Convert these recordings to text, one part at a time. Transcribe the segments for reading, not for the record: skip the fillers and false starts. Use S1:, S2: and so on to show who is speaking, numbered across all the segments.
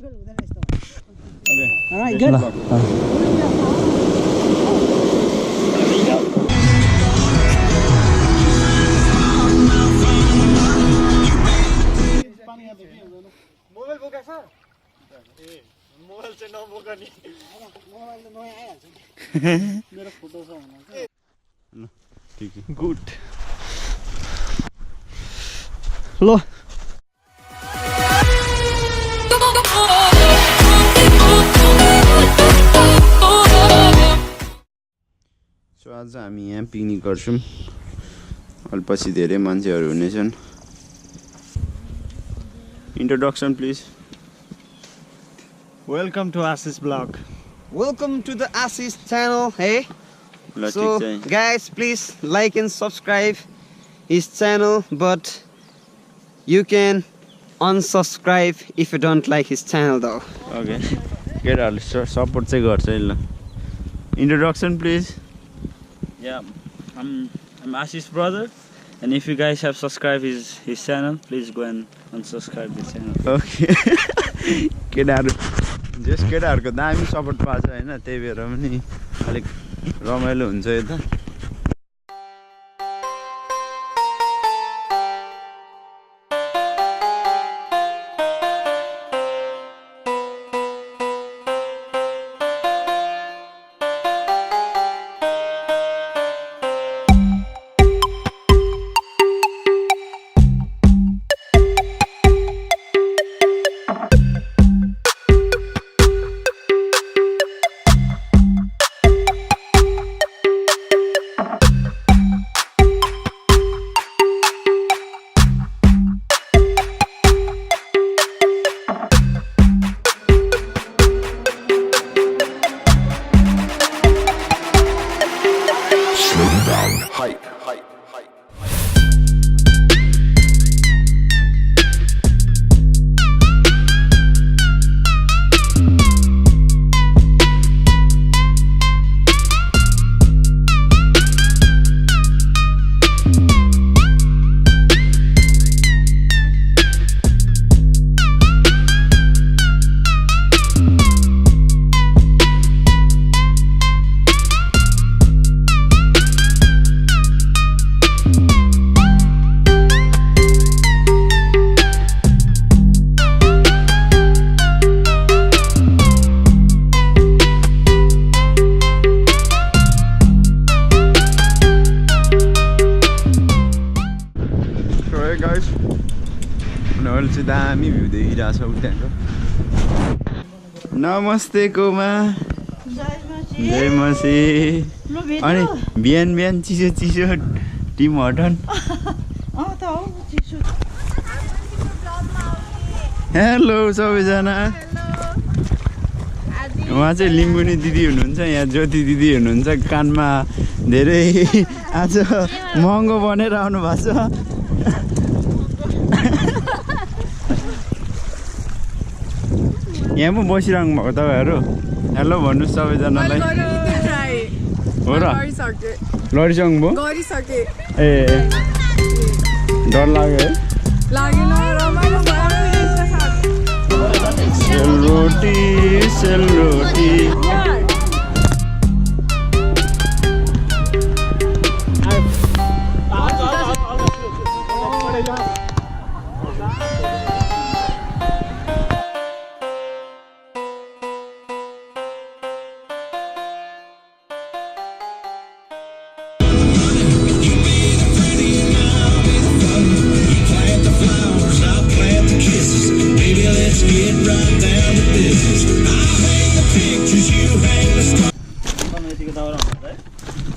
S1: Okay.
S2: All right, good.
S3: Mobile बोका छ ए mobile चाहिँ नबोका नि मोबाइल त नयाँ आइहाल्छ मेरो फोटो छ भने ल
S1: ठीक है गुड
S2: ल
S1: सो आज हामी यहाँ पिकनिक गर्छौं अल्पसी धेरै मान्छेहरु हुनेछन् Introduction, please.
S3: Welcome to Ashish vlog.
S2: Welcome to the Ashish channel. Hey. So guys, please like and subscribe his channel, but you can unsubscribe if you don't like his channel though.
S1: Okay. केटाहरुले support चाहिँ गर्छ है ल. Introduction, please.
S4: Yeah, I'm Ashish's brother, and if you guys have subscribed his channel, please go and unsubscribe his channel.
S1: Okay. केटाहरु जस केटाहरुको दामी support पाछ हैन त्यही भएर पनि अलिक रमाइलो हुन्छ यता दामी भ्यू देखिरहेछ उताको नमस्ते कोमा जय मसी अनि बिहान बिहान चिसो चिसो टिम हटन हेलो सबैजना उहाँ चाहिँ लिम्बुनी दिदी हुनुहुन्छ यहाँ ज्योति दिदी हुनुहुन्छ कानमा धेरै आज महँगो बनेर आउनु भएको छ यहाँ पो बसिरहनु भएको तपाईहरु हेलो भन्नुस् सबैजनालाई हो र लडिसक्नु भयो
S5: गरिसके
S1: ए डर लाग्यो है
S5: लागेन रमाइलो भयो
S1: सेलरोटी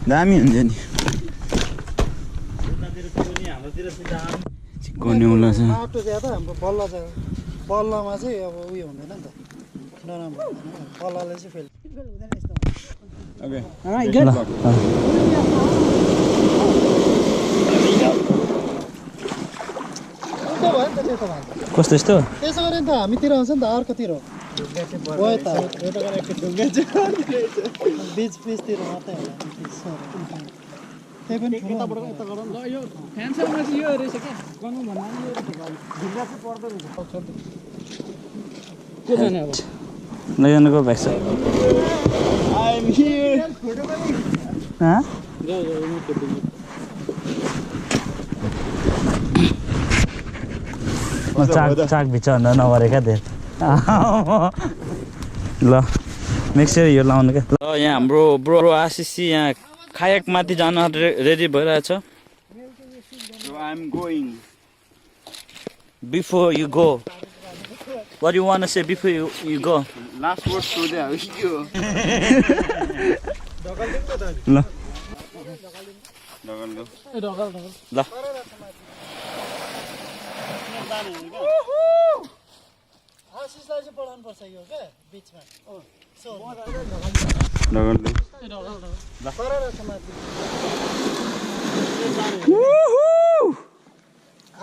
S1: दामी हुन्छ नि चिक्कोन्युला छ
S3: बाटो ज्यादा हाम्रो बल्ला छ बल्लामा चाहिँ अब उयो हुँदैन नि त नराम्रो बल्लाले चाहिँ फेल हुँदैन यस्तो
S1: ओके
S2: alright good
S4: कस्तो यस्तो
S3: त्यसो गरे नि त हामीतिर आउँछ नि त अर्कोतिर हो त बीच पिचतिर मात्रै होला त्यही पनि यताबाट यता गर ल यो फ्यान्सरमा चाहिँ यो रहेछ क्या गर्नु भन्दा नि यो ढिल्ला चाहिँ पर्दो रहेछ
S4: Let's go back, sir.
S1: I'm here.
S4: Huh? चाक भित्र नगरेका धेरै ल नेक्स्ट इयर यो लाउनु क्या ल यहाँ हाम्रो ब्रो आशिष यहाँ खायक माथि जान रेडी भइरहेछ
S1: So I'm going.
S4: Before you go, what do you want to say before you go?
S1: Last word to the house.
S4: ल ल
S3: आशिषलाई चाहिँ पढाउनु पर्छ यो के बीचमा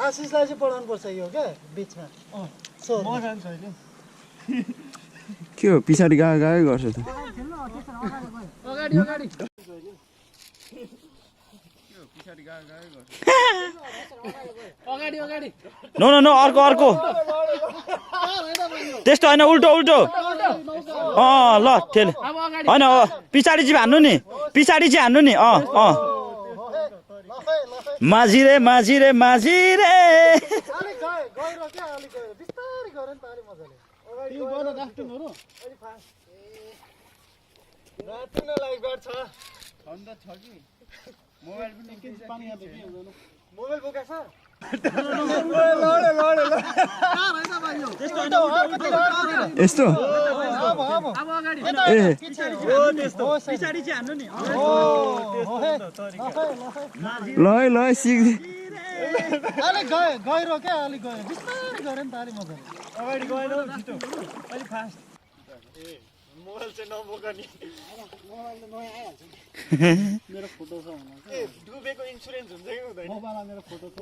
S3: आशिषलाई चाहिँ पढाउनु पर्छ यो के बीचमा सो म जान्छु अहिले
S1: के हो पछाडि गए गर्छ त
S3: अगाडि अगाडि अगाडि अगाडि
S4: नो नो नो अर्को त्यस्तो होइन उल्टो उल्टो ल त्यसले होइन पछाडि चाहिँ हान्नु नि पछाडि चाहिँ हान्नु नि माझी रे माझी रे माझी रे
S3: अलिक गइरो के अलिक गइरो बिस्तारै गरे नि त अलि मजाले अगाडि गएर राफ्टिङहरु अलि फास्ट राफ्टिङ लाइफ गार्ड छ अन्त छ कि मोबाइल पनि के पानी हाल्दै के हुँदैन मोबाइल बोका छ
S1: यस्तो
S3: अब अगाडि ए त्यस्तो पछाडी चाहिँ हान्नु नि
S1: ल ल सिक्दै
S3: अलिक गइरो क्या अलिक गयो बिस्तारै गरे नि त अलि मजाले अगाडि गएन छिटो अलि फास्ट ए मोबाइल चाहिँ नबोका नि मोबाइल त नयाँ आइहाल्छ मेरो फोटो छ भने ए डुबेको इन्स्योरेन्स हुन्छ कि हुँदैन मोबाइलमा मेरो फोटो छ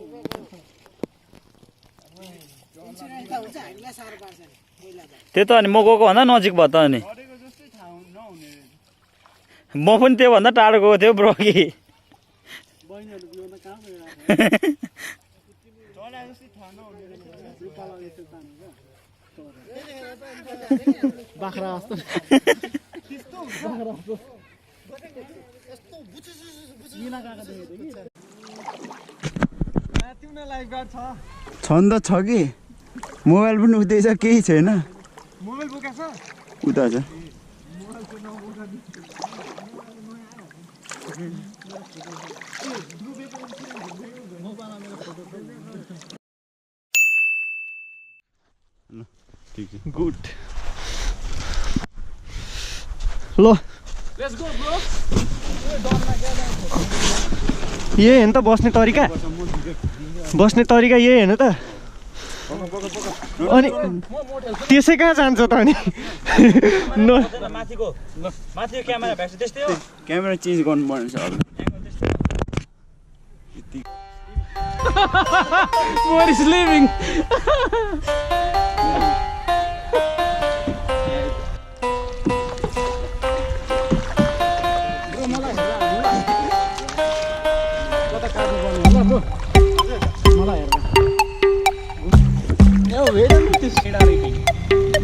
S3: इन्स्योरेन्स त हुन्छ हामीलाई साह्रो पार्छ नि
S4: त्यो त अनि म गएको भन्दा नजिक भयो त अनि
S3: गरेको जस्तै थाहा नहुने
S4: म पनि त्योभन्दा टाढो गएको थियो ब्रो कि
S3: बहिनीहरु बिउन कहाँ गयो चला जस्तै थाहा नहुने रुपा लगेको तानी बाख्रा जस्तो त्यस्तो बाख्रा जस्तो यस्तो बुचुचु मिना काका देखेको कि तिम्रो लाइफ गार्ड छ
S1: छन् त छ कि मोबाइल पनि उतै छ केही छैन
S3: मोबाइल बोका छ
S1: उता छ
S3: मोबाइल चाहिँ नबोका नि
S1: गुड
S3: ल लेट्स गो ब्रो यही हेर्नु त बस्ने तरिका यही हेर्नु त अनि त्यसै कहाँ जान्छ त अनि
S4: माथिको क्यामेरा भ्याक्छ त्यस्तै हो
S1: क्यामेरा चेन्ज गर्नु पर्ने छ
S3: What is living?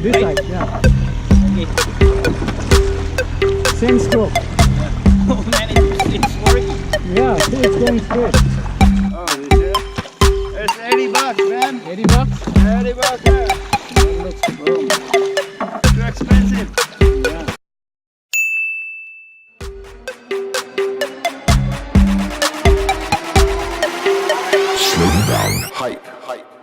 S3: This side, yeah. Same stroke.
S4: Oh man, it's working.
S3: Yeah, see, it's going straight.
S1: Oh, it's 80 bucks, man.
S3: 80 bucks?
S1: 80 bucks, yeah. Boom. Too expensive.
S3: Yeah.
S6: Slow down. Hype.